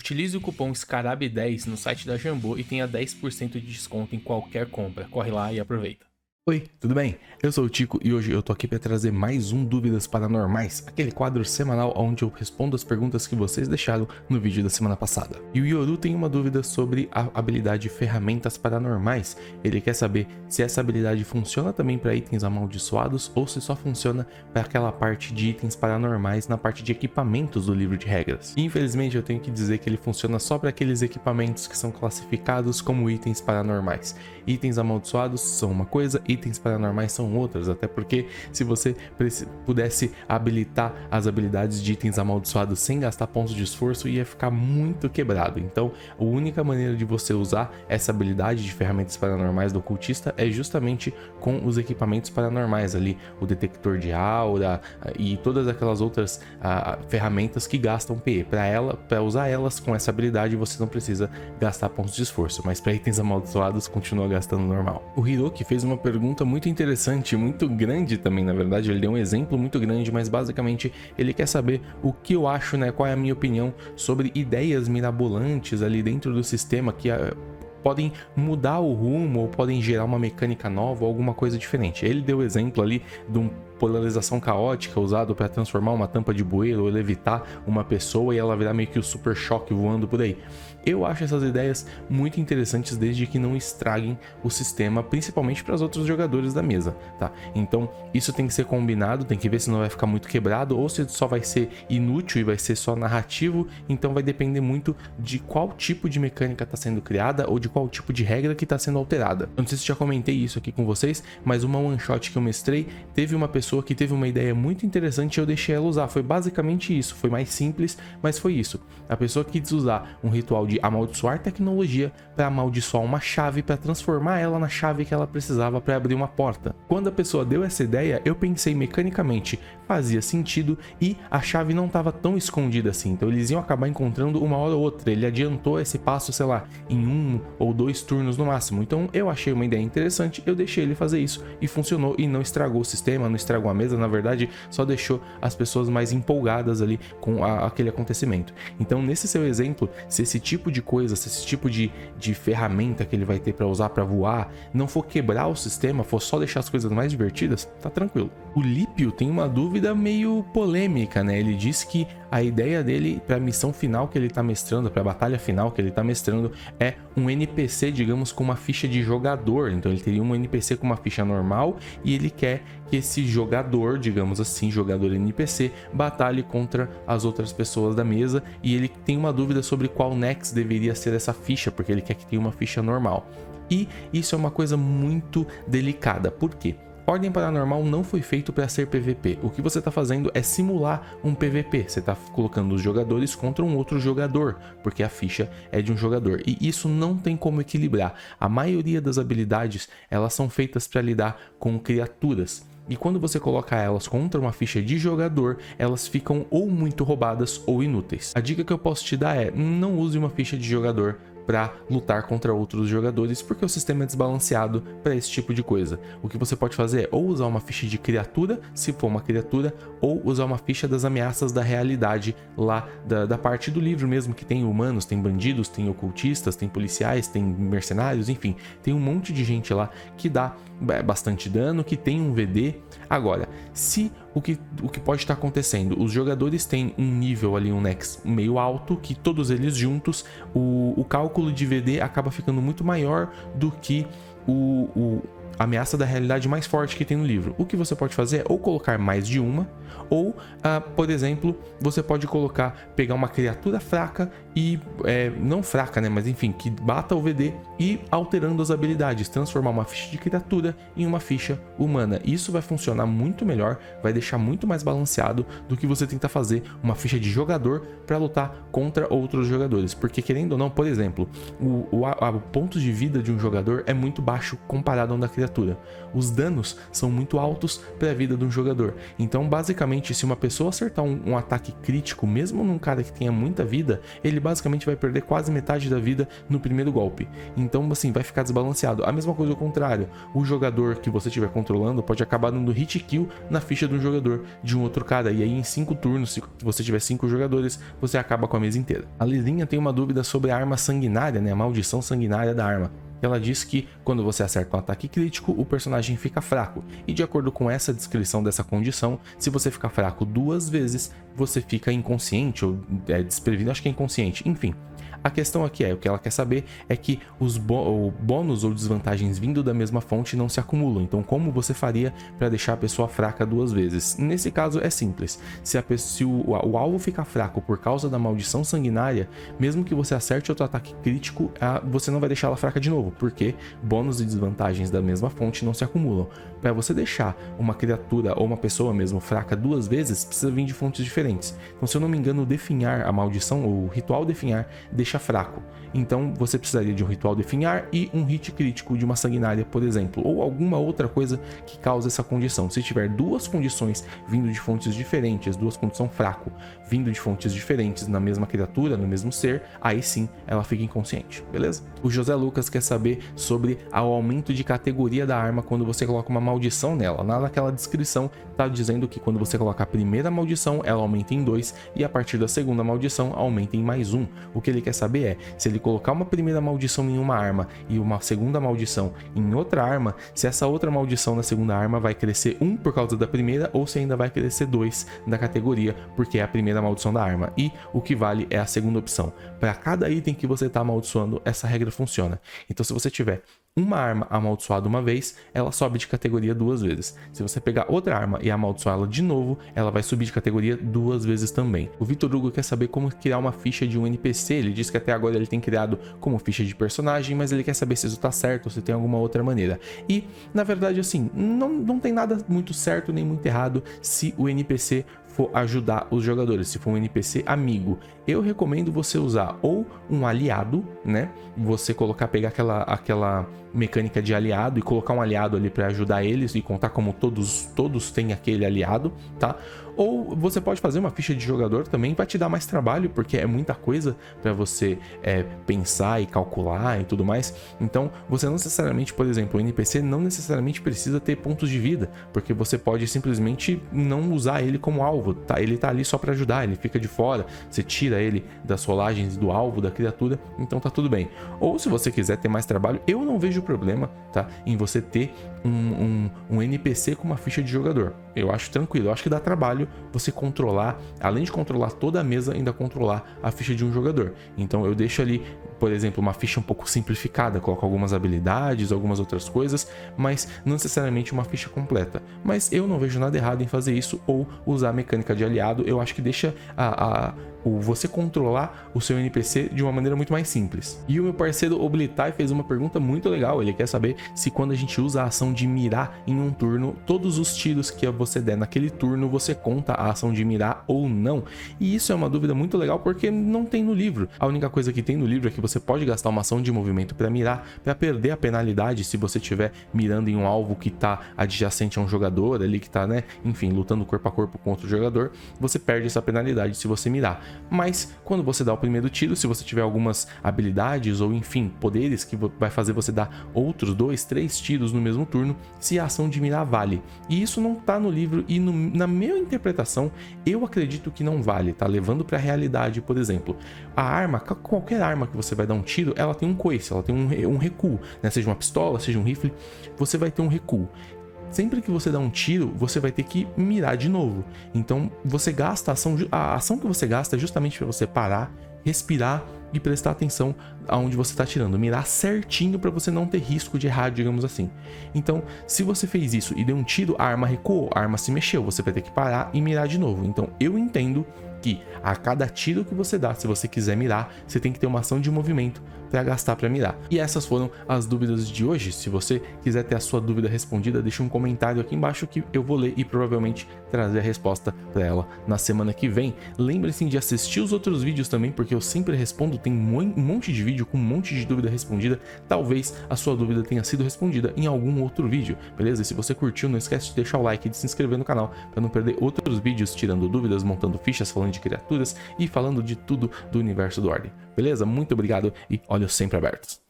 Utilize o cupom SCARAB10 no site da Jambô e tenha 10% de desconto em qualquer compra. Corre lá e aproveita. Oi, tudo bem? Eu sou o Tico e hoje eu tô aqui para trazer mais um Dúvidas Paranormais, aquele quadro semanal onde eu respondo as perguntas que vocês deixaram no vídeo da semana passada. E o Yoru tem uma dúvida sobre a habilidade Ferramentas Paranormais. Ele quer saber se essa habilidade funciona também para itens amaldiçoados ou se só funciona para aquela parte de itens paranormais na parte de equipamentos do livro de regras. E, infelizmente eu tenho que dizer que ele funciona só para aqueles equipamentos que são classificados como itens paranormais. Itens amaldiçoados são uma coisa, itens paranormais são outras, até porque se você pudesse habilitar as habilidades de itens amaldiçoados sem gastar pontos de esforço, ia ficar muito quebrado. Então a única maneira de você usar essa habilidade de ferramentas paranormais do ocultista é justamente com os equipamentos paranormais ali, o detector de aura e todas aquelas outras ferramentas que gastam PE. Para usar elas com essa habilidade você não precisa gastar pontos de esforço, mas para itens amaldiçoados continua gastando normal. O Hiroki fez uma pergunta muito interessante, muito grande também, na verdade, ele deu um exemplo muito grande, mas basicamente ele quer saber o que eu acho, né, qual é a minha opinião sobre ideias mirabolantes ali dentro do sistema que podem mudar o rumo ou podem gerar uma mecânica nova ou alguma coisa diferente. Ele deu o exemplo ali de uma polarização caótica usado para transformar uma tampa de bueiro ou levitar uma pessoa e ela virar meio que o super choque voando por aí. Eu acho essas ideias muito interessantes desde que não estraguem o sistema, principalmente para os outros jogadores da mesa, tá? Então isso tem que ser combinado, tem que ver se não vai ficar muito quebrado ou se só vai ser inútil e vai ser só narrativo. Então vai depender muito de qual tipo de mecânica está sendo criada ou de qual tipo de regra que está sendo alterada. Eu não sei se já comentei isso aqui com vocês, mas uma one shot que eu mestrei teve uma pessoa que teve uma ideia muito interessante e eu deixei ela usar. Foi basicamente isso, foi mais simples, mas foi isso. A pessoa quis usar um ritual de amaldiçoar tecnologia para amaldiçoar uma chave, para transformar ela na chave que ela precisava para abrir uma porta. Quando a pessoa deu essa ideia, eu pensei mecanicamente, fazia sentido e a chave não estava tão escondida assim, então eles iam acabar encontrando uma hora ou outra. Ele adiantou esse passo, sei lá, em 1 ou 2 turnos no máximo. Então eu achei uma ideia interessante, eu deixei ele fazer isso e funcionou e não estragou o sistema, não estragou a mesa, na verdade só deixou as pessoas mais empolgadas ali com aquele acontecimento. Então nesse seu exemplo, se esse tipo de coisa, se esse tipo de ferramenta que ele vai ter para usar para voar não for quebrar o sistema, for só deixar as coisas mais divertidas, tá tranquilo. O Lípio tem uma dúvida meio polêmica, né? Ele diz que a ideia dele para a missão final que ele tá mestrando, para a batalha final que ele tá mestrando, é um NPC, digamos, com uma ficha de jogador. Então ele teria um NPC com uma ficha normal e ele quer que esse jogador, digamos assim, jogador NPC, batalhe contra as outras pessoas da mesa, e ele tem uma dúvida sobre qual Nex deveria ser essa ficha, porque ele quer que tenha uma ficha normal. E isso é uma coisa muito delicada. Por quê? Ordem Paranormal não foi feito para ser PVP. O que você está fazendo é simular um PVP. Você está colocando os jogadores contra um outro jogador, porque a ficha é de um jogador. E isso não tem como equilibrar. A maioria das habilidades, elas são feitas para lidar com criaturas. E quando você coloca elas contra uma ficha de jogador, elas ficam ou muito roubadas ou inúteis. A dica que eu posso te dar é: não use uma ficha de jogador para lutar contra outros jogadores, porque o sistema é desbalanceado para esse tipo de coisa. O que você pode fazer é ou usar uma ficha de criatura, se for uma criatura, ou usar uma ficha das ameaças da realidade lá da parte do livro mesmo, que tem humanos, tem bandidos, tem ocultistas, tem policiais, tem mercenários, enfim, tem um monte de gente lá que dá bastante dano, que tem um VD. Agora, se o que pode estar acontecendo, os jogadores têm um nível ali, um Nex meio alto, que todos eles juntos, o cálculo de VD acaba ficando muito maior do que a ameaça da realidade mais forte que tem no livro. O que você pode fazer é ou colocar mais de uma, ou, por exemplo, você pode pegar uma criatura fraca e, não fraca, né, mas enfim, que bata o VD e alterando as habilidades, transformar uma ficha de criatura em uma ficha humana. Isso vai funcionar muito melhor, vai deixar muito mais balanceado do que você tentar fazer uma ficha de jogador para lutar contra outros jogadores, porque querendo ou não, por exemplo, o ponto de vida de um jogador é muito baixo comparado ao da criatura. criatura. Os danos são muito altos para a vida de um jogador. Então, basicamente, se uma pessoa acertar um ataque crítico, mesmo num cara que tenha muita vida, ele basicamente vai perder quase metade da vida no primeiro golpe. Então, assim, vai ficar desbalanceado. A mesma coisa ao contrário. O jogador que você estiver controlando pode acabar dando hit kill na ficha de um jogador de um outro cara. E aí, em 5 turnos, se você tiver 5 jogadores, você acaba com a mesa inteira. A Lilinha tem uma dúvida sobre a arma sanguinária, né? A maldição sanguinária da arma. Ela diz que quando você acerta um ataque crítico, o personagem fica fraco. E de acordo com essa descrição dessa condição, se você ficar fraco 2 vezes, você fica inconsciente ou desprevenido, acho que é inconsciente, enfim. A questão aqui o que ela quer saber é que os bônus ou desvantagens vindo da mesma fonte não se acumulam. Então, como você faria para deixar a pessoa fraca 2 vezes? Nesse caso é simples. Se o alvo ficar fraco por causa da maldição sanguinária, mesmo que você acerte outro ataque crítico, você não vai deixar ela fraca de novo, porque bônus e desvantagens da mesma fonte não se acumulam. Para você deixar uma criatura ou uma pessoa mesmo fraca 2 vezes, precisa vir de fontes diferentes. Então, se eu não me engano, o definhar, a maldição, ou o ritual definhar, deixa fraco. Então você precisaria de um ritual definhar e um hit crítico de uma sanguinária, por exemplo, ou alguma outra coisa que cause essa condição. Se tiver 2 condições vindo de fontes diferentes, 2 condições fraco, vindo de fontes diferentes na mesma criatura, no mesmo ser, aí sim ela fica inconsciente, beleza? O José Lucas quer saber sobre o aumento de categoria da arma quando você coloca uma maldição nela. Naquela descrição tá dizendo que quando você coloca a primeira maldição, ela aumenta em 2 e a partir da segunda maldição aumenta em mais 1. O que ele quer saber é, se ele colocar uma primeira maldição em uma arma e uma segunda maldição em outra arma, se essa outra maldição na segunda arma vai crescer 1 por causa da primeira ou se ainda vai crescer 2 da categoria, porque é a primeira maldição da arma. E o que vale é a segunda opção. Para cada item que você está amaldiçoando, essa regra funciona. Então, se você tiver uma arma amaldiçoada uma vez, ela sobe de categoria 2 vezes. Se você pegar outra arma e amaldiçoar ela de novo, ela vai subir de categoria 2 vezes também. O Vitor Hugo quer saber como criar uma ficha de um NPC. Ele diz que até agora ele tem criado como ficha de personagem, mas ele quer saber se isso tá certo ou se tem alguma outra maneira. E, na verdade, assim, não tem nada muito certo nem muito errado se o NPC for ajudar os jogadores, se for um NPC amigo. Eu recomendo você usar ou um aliado, né? Você pegar aquela mecânica de aliado e colocar um aliado ali para ajudar eles e contar como todos têm aquele aliado, tá? Ou você pode fazer uma ficha de jogador também, vai te dar mais trabalho, porque é muita coisa para você pensar e calcular e tudo mais. Então, você não necessariamente, por exemplo, o NPC não necessariamente precisa ter pontos de vida, porque você pode simplesmente não usar ele como alvo, tá? Ele tá ali só para ajudar, ele fica de fora, você tira ele das rolagens do alvo da criatura, então tá tudo bem. Ou se você quiser ter mais trabalho, eu não vejo problema, tá? Em você ter um NPC com uma ficha de jogador. Eu acho tranquilo, eu acho que dá trabalho você controlar, além de controlar toda a mesa, ainda controlar a ficha de um jogador. Então eu deixo ali, por exemplo, uma ficha um pouco simplificada, coloco algumas habilidades, algumas outras coisas, mas não necessariamente uma ficha completa. Mas eu não vejo nada errado em fazer isso ou usar a mecânica de aliado. Eu acho que deixa você controlar o seu NPC de uma maneira muito mais simples. E o meu parceiro Oblitai fez uma pergunta muito legal. Ele quer saber se quando a gente usa a ação de mirar em um turno, todos os tiros que você der naquele turno, você conta a ação de mirar ou não. E isso é uma dúvida muito legal porque não tem no livro. A única coisa que tem no livro é que você pode gastar uma ação de movimento para mirar, para perder a penalidade se você estiver mirando em um alvo que está adjacente a um jogador ali, que está, né, enfim, lutando corpo a corpo contra o jogador, você perde essa penalidade se você mirar. Mas quando você dá o primeiro tiro, se você tiver algumas habilidades ou enfim, poderes que vai fazer você dar outros 2, 3 tiros no mesmo turno, se a ação de mirar vale. E isso não tá no livro e na minha interpretação, eu acredito que não vale, tá? Levando pra realidade, por exemplo, a arma, qualquer arma que você vai dar um tiro, ela tem um coice, ela tem um recuo, né? Seja uma pistola, seja um rifle, você vai ter um recuo. Sempre que você dá um tiro, você vai ter que mirar de novo. Então, você gasta a ação que você gasta é justamente para você parar, respirar e prestar atenção aonde você está atirando. Mirar certinho para você não ter risco de errar, digamos assim. Então, se você fez isso e deu um tiro, a arma recuou, a arma se mexeu, você vai ter que parar e mirar de novo. Então, eu entendo que a cada tiro que você dá, se você quiser mirar, você tem que ter uma ação de movimento para gastar para mirar. E essas foram as dúvidas de hoje. Se você quiser ter a sua dúvida respondida, deixa um comentário aqui embaixo que eu vou ler e provavelmente trazer a resposta para ela na semana que vem. Lembre-se de assistir os outros vídeos também, porque eu sempre respondo tem um monte de vídeo com um monte de dúvida respondida. Talvez a sua dúvida tenha sido respondida em algum outro vídeo, beleza? E se você curtiu, não esquece de deixar o like e de se inscrever no canal para não perder outros vídeos tirando dúvidas, montando fichas, falando de criaturas e falando de tudo do universo do Ordem, beleza? Muito obrigado e olhos sempre abertos.